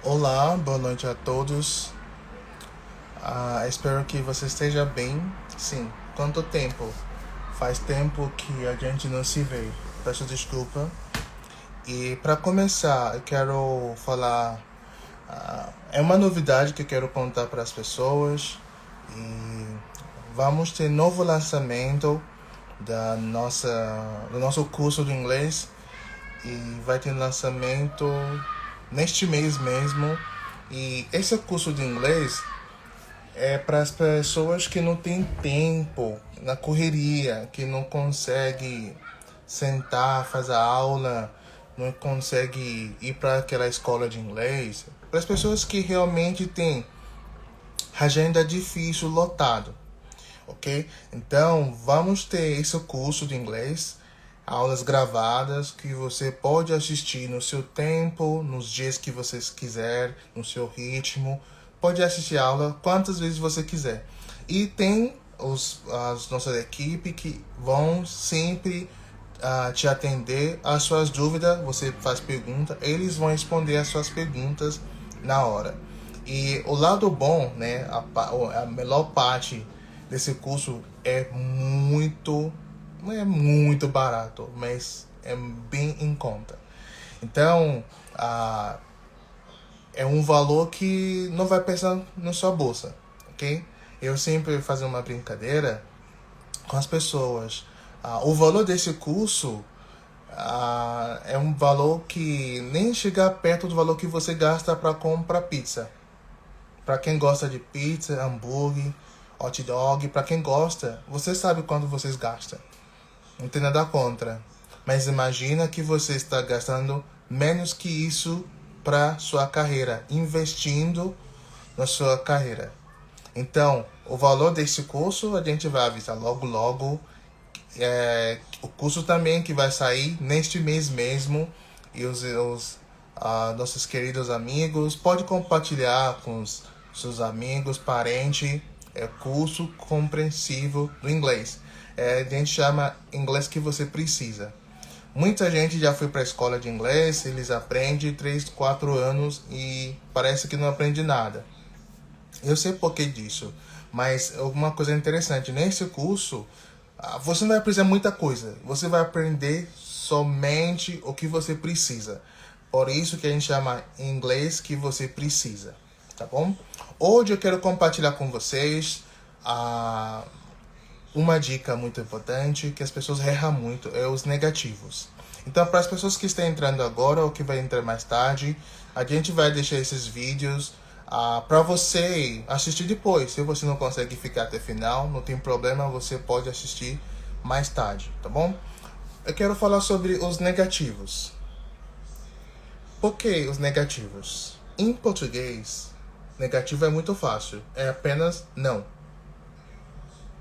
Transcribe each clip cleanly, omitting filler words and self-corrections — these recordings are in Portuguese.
Olá, boa noite a todos. Espero que você esteja bem. Sim, quanto tempo? Faz tempo que a gente não se vê. Peço desculpa. E para começar, eu quero falar. É uma novidade que eu quero contar para as pessoas. E vamos ter novo lançamento do nosso curso de inglês. E vai ter lançamento neste mês mesmo. E esse curso de inglês é para as pessoas que não têm tempo na correria, que não consegue sentar, fazer aula, não consegue ir para aquela escola de inglês. Para as pessoas que realmente têm agenda difícil, lotado, ok? Então, vamos ter esse curso de inglês, aulas gravadas que você pode assistir no seu tempo, nos dias que você quiser, no seu ritmo. Pode assistir a aula quantas vezes você quiser. E tem as nossas equipes que vão sempre te atender às suas dúvidas. Você faz pergunta, eles vão responder as suas perguntas na hora. E o lado bom, né, a melhor parte desse curso não é muito barato, mas é bem em conta. Então, é um valor que não vai pensar na sua bolsa, ok? Eu sempre faço uma brincadeira com as pessoas. O valor desse curso é um valor que nem chega perto do valor que você gasta para comprar pizza. Para quem gosta de pizza, hambúrguer, hot dog, para quem gosta, você sabe quanto vocês gastam. Não tem nada contra. Mas imagina que você está gastando menos que isso para sua carreira, investindo na sua carreira. Então, o valor desse curso a gente vai avisar logo logo. O curso também que vai sair neste mês mesmo. E os nossos queridos amigos, pode compartilhar com os seus amigos, parentes. É curso compreensivo do inglês. A gente chama inglês que você precisa. Muita gente já foi para a escola de inglês, eles aprendem 3, 4 anos e parece que não aprende nada. Eu sei por que disso, mas alguma coisa interessante, nesse curso, você não vai aprender muita coisa, você vai aprender somente o que você precisa. Por isso que a gente chama inglês que você precisa, tá bom? Hoje eu quero compartilhar com vocês uma dica muito importante que as pessoas erram muito, é os negativos. Então, para as pessoas que estão entrando agora ou que vai entrar mais tarde, a gente vai deixar esses vídeos para você assistir depois. Se você não consegue ficar até o final, não tem problema, você pode assistir mais tarde, tá bom? Eu quero falar sobre os negativos. Por que os negativos? Em português, negativo é muito fácil, é apenas não.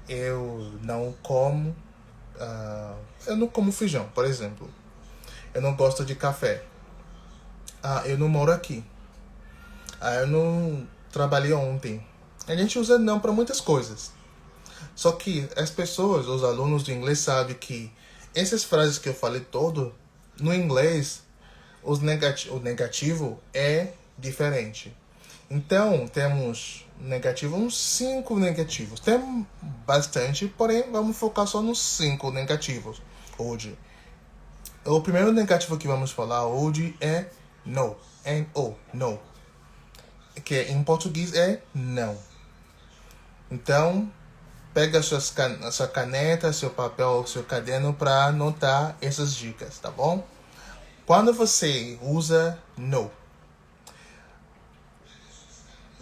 Eu não como. Eu não como feijão, por exemplo. Eu não gosto de café. Eu não moro aqui. Eu não trabalhei ontem. A gente usa não para muitas coisas. Só que as pessoas, os alunos de inglês, sabem que essas frases que eu falei todo, no inglês, o negativo é diferente. Então, temos uns 5 negativos. Tem bastante, porém, vamos focar só nos 5 negativos hoje. O primeiro negativo que vamos falar hoje é no. N-O, no. Que em português é não. Então, pega a sua caneta, seu papel, seu caderno para anotar essas dicas, tá bom? Quando você usa no,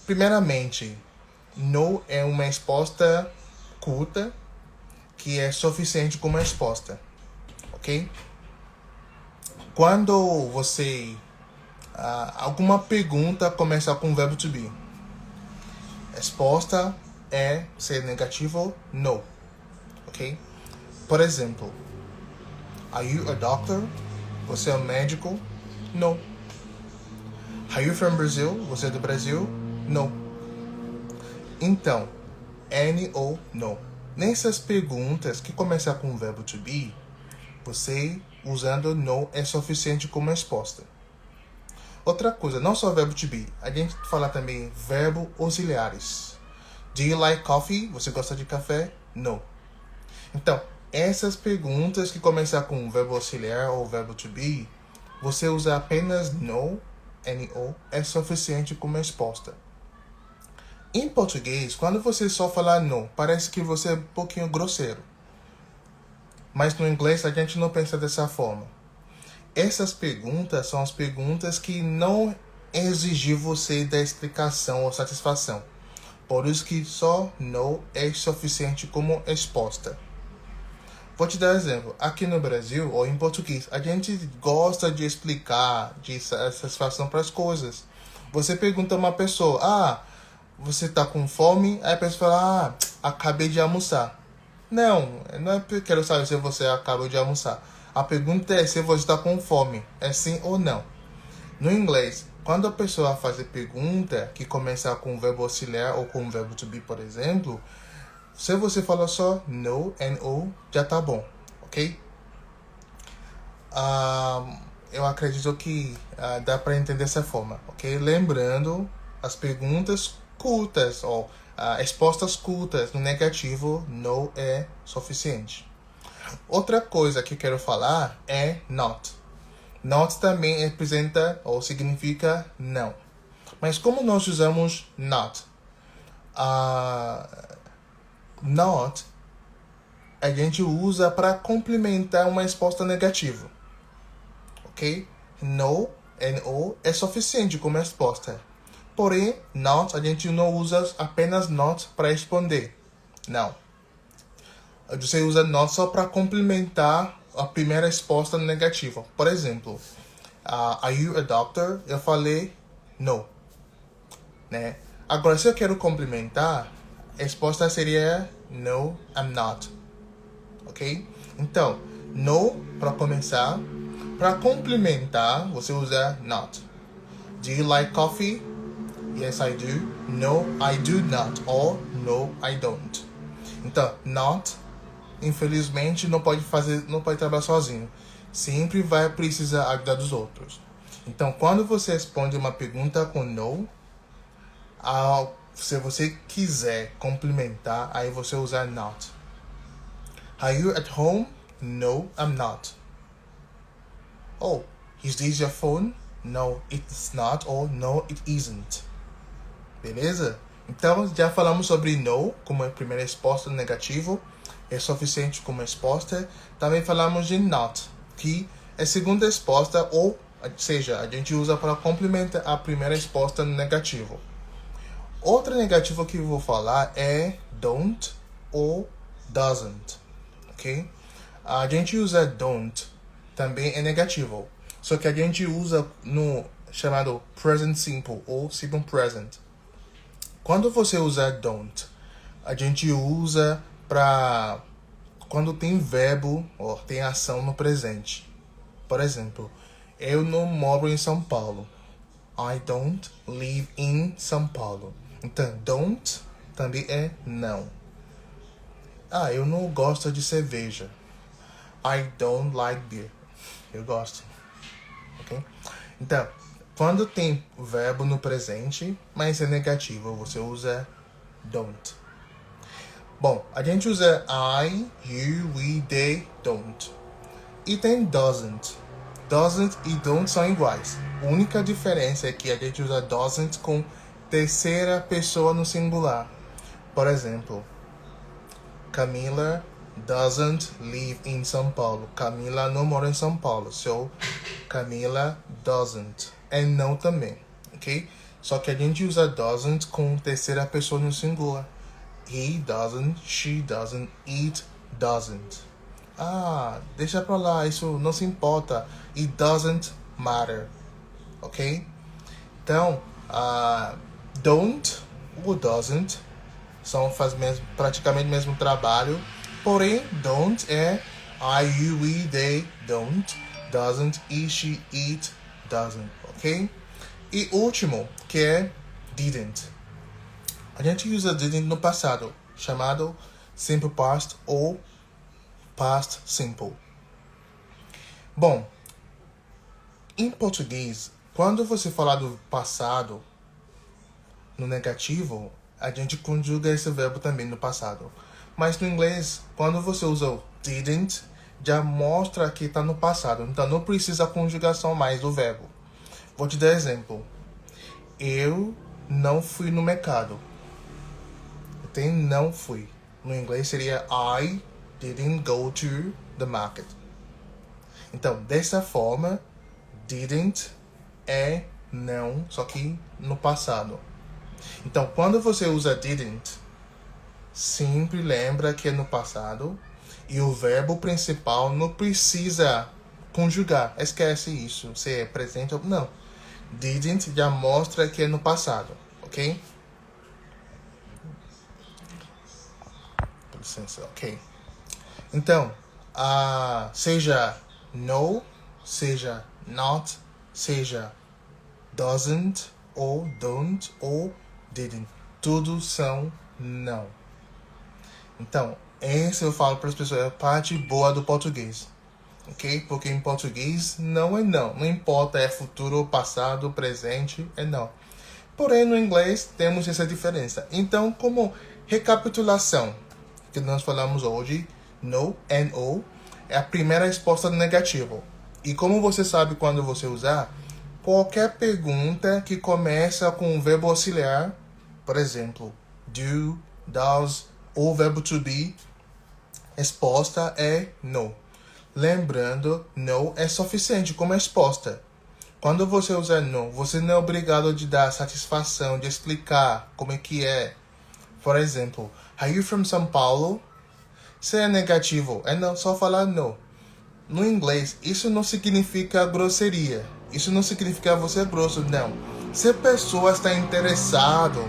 primeiramente, no é uma resposta curta que é suficiente como resposta, ok? Quando você alguma pergunta começa com o verbo to be, resposta é ser negativo, no, ok? Por exemplo, are you a doctor? Você é um médico? No. Are you from Brazil? Você é do Brasil? No. Então, N ou no. Nessas perguntas que começam com o verbo to be, você usando no é suficiente como resposta. Outra coisa, não só verbo to be, a gente fala também verbo auxiliares. Do you like coffee? Você gosta de café? No. Então, essas perguntas que começam com verbo auxiliar ou verbo to be, você usa apenas no, no, é suficiente como resposta. Em português, quando você só falar no, parece que você é um pouquinho grosseiro. Mas no inglês a gente não pensa dessa forma. Essas perguntas são as perguntas que não exigem você da explicação ou satisfação. Por isso que só no é suficiente como resposta. Vou te dar um exemplo. Aqui no Brasil, ou em português, a gente gosta de explicar, de satisfação para as coisas. Você pergunta a uma pessoa, você tá com fome? Aí a pessoa fala, acabei de almoçar. Não é porque eu quero saber se você acabou de almoçar. A pergunta é se você está com fome. É sim ou não. No inglês, quando a pessoa faz a pergunta que começa com o verbo auxiliar ou com o verbo to be, por exemplo, se você fala só no, no, já tá bom, ok? Eu acredito que dá para entender dessa forma, ok? Lembrando, as perguntas curtas ou respostas curtas no negativo, no é suficiente. Outra coisa que eu quero falar é not. Not também representa ou significa não. Mas como nós usamos not? Not a gente usa para complementar uma resposta negativa. Ok? No, no é suficiente como resposta. Porém, not a gente não usa apenas not para responder. Não. Você usa not só para complementar a primeira resposta negativa. Por exemplo, are you a doctor? Eu falei no. Né? Agora, se eu quero complementar, a resposta seria no, I'm not. Ok? Então, no para começar. Para complementar, você usa not. Do you like coffee? Yes, I do. No, I do not. Or no, I don't. Então, not, infelizmente, não pode trabalhar sozinho. Sempre vai precisar ajudar dos outros. Então, quando você responde uma pergunta com no, se você quiser complementar, aí você usa not. Are you at home? No, I'm not. Oh, is this your phone? No, it's not. Or no, it isn't. Beleza? Então, já falamos sobre no como a primeira resposta negativo. É suficiente como resposta. Também falamos de not, que é a segunda resposta, ou seja, a gente usa para complementar a primeira resposta no negativo. Outra negativa que eu vou falar é don't ou doesn't. Ok? A gente usa don't também é negativo. Só que a gente usa no chamado present simple ou simple present. Quando você usa don't, a gente usa para quando tem verbo ou tem ação no presente. Por exemplo, eu não moro em São Paulo. I don't live in São Paulo. Então, don't também é não. Eu não gosto de cerveja. I don't like beer. Eu gosto. Ok? Então, quando tem verbo no presente, mas é negativo, você usa don't. Bom, a gente usa I, you, we, they, don't. E tem doesn't. Doesn't e don't são iguais. A única diferença é que a gente usa doesn't com terceira pessoa no singular. Por exemplo, Camila doesn't live in São Paulo. Camila não mora em São Paulo. So, Camila doesn't. And não também. Ok? Só que a gente usa doesn't com terceira pessoa no singular. He doesn't, she doesn't, it doesn't. Deixa pra lá, isso não se importa. It doesn't matter. Ok? Então, don't ou doesn't faz praticamente o mesmo trabalho. Porém, don't é I, you, we, they, don't. Doesn't, he, she, it, doesn't. Ok? E último, que é didn't. A gente usa didn't no passado, chamado simple past ou past simple. Bom, em português, quando você falar do passado no negativo, a gente conjuga esse verbo também no passado. Mas no inglês, quando você usa o didn't, já mostra que está no passado. Então não precisa a conjugação mais do verbo. Vou te dar exemplo. Eu não fui no mercado. Tem não fui. No inglês seria I didn't go to the market. Então, dessa forma, didn't é não, só que no passado. Então, quando você usa didn't, sempre lembra que é no passado e o verbo principal não precisa conjugar. Esquece isso, se é presente ou não. Didn't já mostra que é no passado, ok? Licença, ok. Então, seja no, seja not, seja doesn't, ou don't, ou didn't. Tudo são não. Então, esse eu falo para as pessoas, é a parte boa do português. Ok? Porque em português não é não. Não importa é futuro, passado, presente, é não. Porém, no inglês temos essa diferença. Então, como recapitulação que nós falamos hoje, no, no, é a primeira resposta negativa. E como você sabe quando você usar, qualquer pergunta que começa com o verbo auxiliar, por exemplo, do, does, ou verbo to be, resposta é no. Lembrando, no é suficiente como resposta. Quando você usa no, você não é obrigado de dar satisfação, de explicar como é que é. Por exemplo, are you from São Paulo? Se é negativo, é não, só falar no. No inglês, isso não significa grosseria. Isso não significa você é grosso, não. Se a pessoa está interessada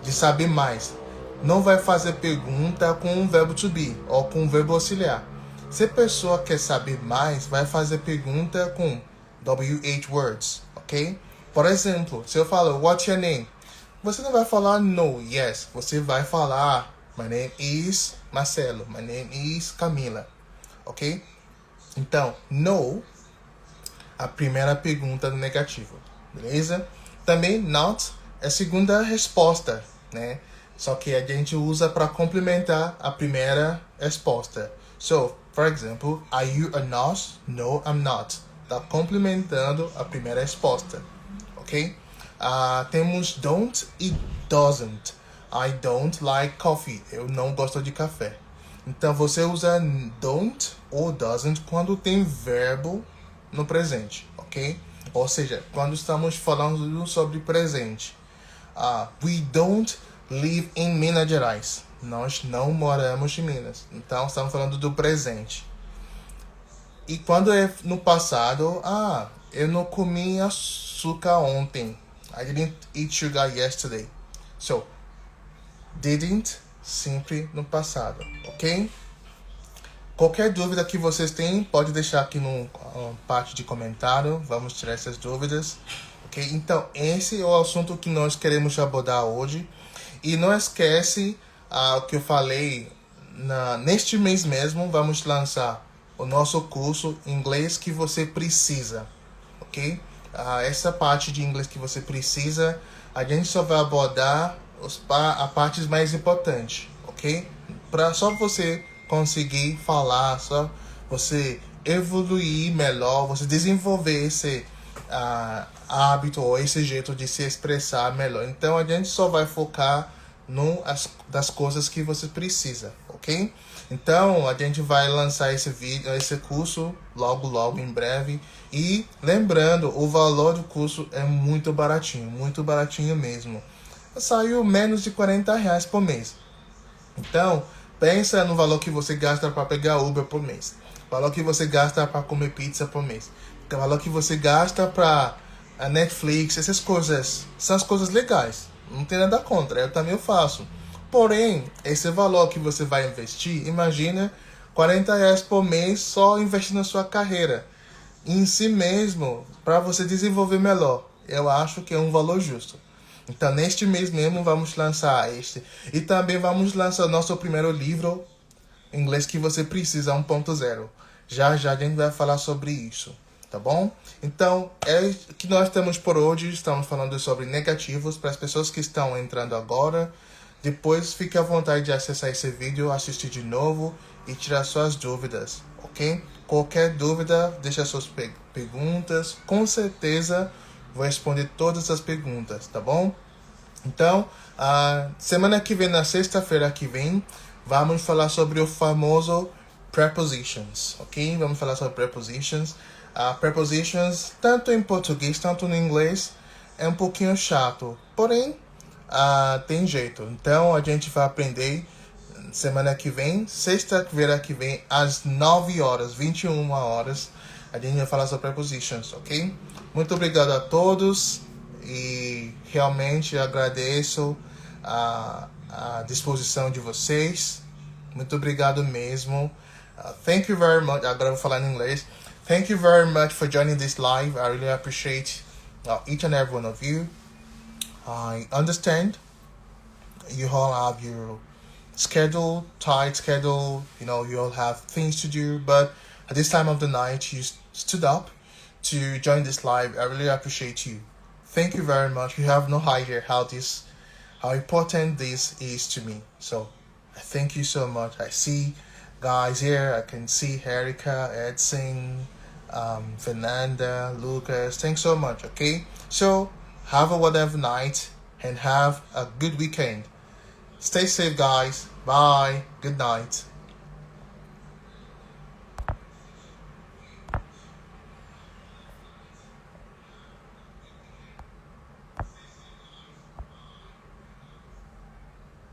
de saber mais, não vai fazer pergunta com um verbo to be ou com um verbo auxiliar. Se a pessoa quer saber mais, vai fazer pergunta com WH words, ok? Por exemplo, se eu falo, what's your name? Você não vai falar no, yes. Você vai falar, my name is Marcelo, my name is Camila, ok? Então, no, a primeira pergunta do negativo, beleza? Também not é a segunda resposta, né? Só que a gente usa para complementar a primeira resposta. So, for example, are you a nurse? No, I'm not. Tá complementando a primeira resposta, ok? Temos don't e doesn't. I don't like coffee. Eu não gosto de café. Então, você usa don't ou doesn't quando tem verbo no presente, ok? Ou seja, quando estamos falando sobre presente. We don't live in Minas Gerais. Nós não moramos em Minas. Então, estamos falando do presente. E quando é no passado, eu não comi açúcar ontem. I didn't eat sugar yesterday. So, didn't sempre no passado, ok? Qualquer dúvida que vocês têm, pode deixar aqui no parte de comentário. Vamos tirar essas dúvidas, ok? Então, esse é o assunto que nós queremos abordar hoje. E não esquece o que eu falei, neste mês mesmo, vamos lançar o nosso curso Inglês que você precisa, ok? Essa parte de inglês que você precisa, a gente só vai abordar a partes mais importantes, ok? Para só você conseguir falar, só você evoluir melhor, você desenvolver esse hábito ou esse jeito de se expressar melhor. Então a gente só vai focar das coisas que você precisa, ok? Então a gente vai lançar esse curso logo em breve. E lembrando, o valor do curso é muito baratinho mesmo. Saiu menos de R$40 por mês. Então, pensa no valor que você gasta para pegar Uber por mês. O valor que você gasta para comer pizza por mês. O valor que você gasta para a Netflix, essas coisas. São as coisas legais. Não tem nada contra, eu também faço. Porém, esse valor que você vai investir, imagina R$40 por mês só investir na sua carreira. Em si mesmo, para você desenvolver melhor. Eu acho que é um valor justo. Então, neste mês mesmo, vamos lançar este. E também vamos lançar o nosso primeiro livro, Inglês que você precisa 1.0. Já a gente vai falar sobre isso. tá bom? Então, é o que nós temos por hoje. Estamos falando sobre negativos para as pessoas que estão entrando agora. Depois, fique à vontade de acessar esse vídeo, assistir de novo e tirar suas dúvidas, ok? Qualquer dúvida, deixa suas perguntas. Com certeza, vou responder todas as perguntas, tá bom? Então, semana que vem, na sexta-feira que vem, vamos falar sobre o famoso prepositions, ok? Vamos falar sobre prepositions. Prepositions, tanto em português, tanto em inglês, é um pouquinho chato. Porém, tem jeito. Então, a gente vai aprender semana que vem, sexta-feira que vem, às 9 horas, 21 horas, a gente vai falar sobre prepositions, ok? Muito obrigado a todos e realmente agradeço a disposição de vocês. Muito obrigado mesmo. Thank you very much. Agora eu vou falar em inglês. Thank you very much for joining this live. I really appreciate each and every one of you. I understand you all have your tight schedule, you all have things to do, but at this time of the night, you stood up to join this live. I really appreciate you. Thank you very much. You have no idea how important this is to me. So, I thank you so much. I see guys here. I can see Erica, Edson, Fernanda, Lucas. Thanks so much, okay? So, have a wonderful night and have a good weekend. Stay safe, guys. Bye. Good night.